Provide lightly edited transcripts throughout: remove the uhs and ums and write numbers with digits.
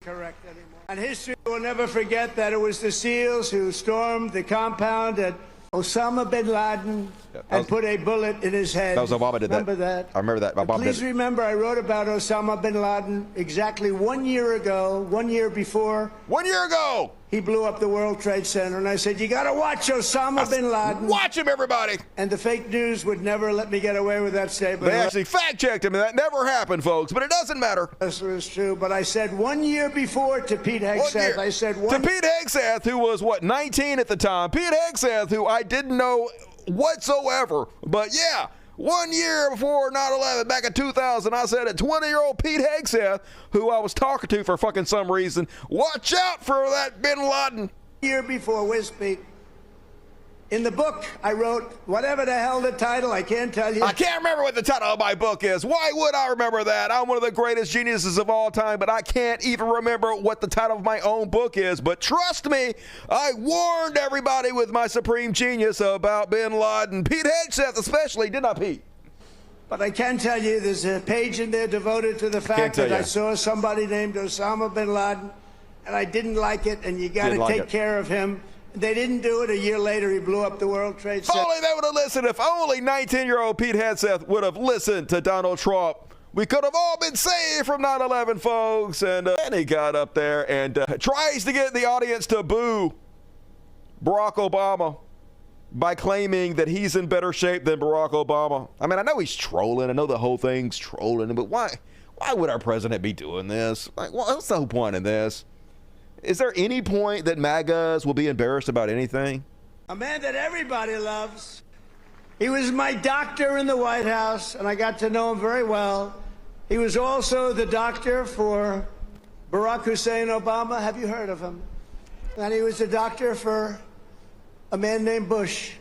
correct anymore. And history will never forget that it was the SEALs who stormed the compound at Osama bin Laden and put a bullet in his head. That was Obama did that. Remember that? I remember that. Obama Please did it. remember, I wrote about Osama bin Laden exactly 1 year ago, 1 year before. 1 year ago! He blew up the World Trade Center, and I said, you got to watch Osama bin Laden. Watch him, everybody! And the fake news would never let me get away with that statement. They actually fact-checked him, and that never happened, folks, but it doesn't matter. This was true, but I said 1 year before to Pete Hegseth. I said to Pete Hegseth, who was, 19 at the time. Pete Hegseth, who I didn't know whatsoever, but yeah. 1 year before 9/11, back in 2000, I said at 20-year-old Pete Hegseth, who I was talking to for fucking some reason, watch out for that bin Laden. Year before, where's Pete? In the book, I wrote, whatever the hell the title, I can't tell you. I can't remember what the title of my book is. Why would I remember that? I'm one of the greatest geniuses of all time, but I can't even remember what the title of my own book is. But trust me, I warned everybody with my supreme genius about bin Laden. Pete Hegseth especially, didn't I, Pete? But I can tell you there's a page in there devoted to the fact that I saw somebody named Osama bin Laden, and I didn't like it, and you got to take care of him. They didn't do it. A year later, he blew up the World Trade Center. If only they would have listened. If only 19-year-old Pete Hegseth would have listened to Donald Trump, we could have all been saved from 9/11, folks. And he got up there and tries to get the audience to boo Barack Obama by claiming that he's in better shape than Barack Obama. I mean, I know he's trolling. I know the whole thing's trolling. But why would our president be doing this? Like, what's the whole point in this? Is there any point that MAGAs will be embarrassed about anything? A man that everybody loves. He was my doctor in the White House, and I got to know him very well. He was also the doctor for Barack Hussein Obama. Have you heard of him? And he was the doctor for a man named Bush.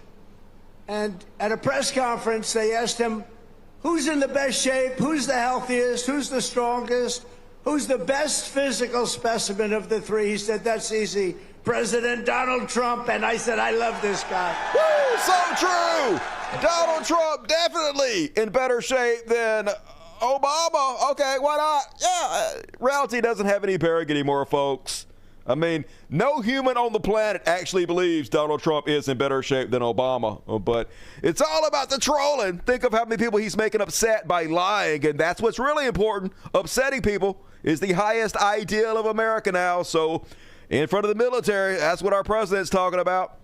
And at a press conference, they asked him, who's in the best shape? Who's the healthiest? Who's the strongest? Who's the best physical specimen of the three? He said, that's easy. President Donald Trump. And I said, I love this guy. Woo, so true. Donald Trump definitely in better shape than Obama. Okay, why not? Yeah, reality doesn't have any bearing anymore, folks. I mean, no human on the planet actually believes Donald Trump is in better shape than Obama. But it's all about the trolling. Think of how many people he's making upset by lying. And that's what's really important. Upsetting people is the highest ideal of America now. So in front of the military, that's what our president's talking about.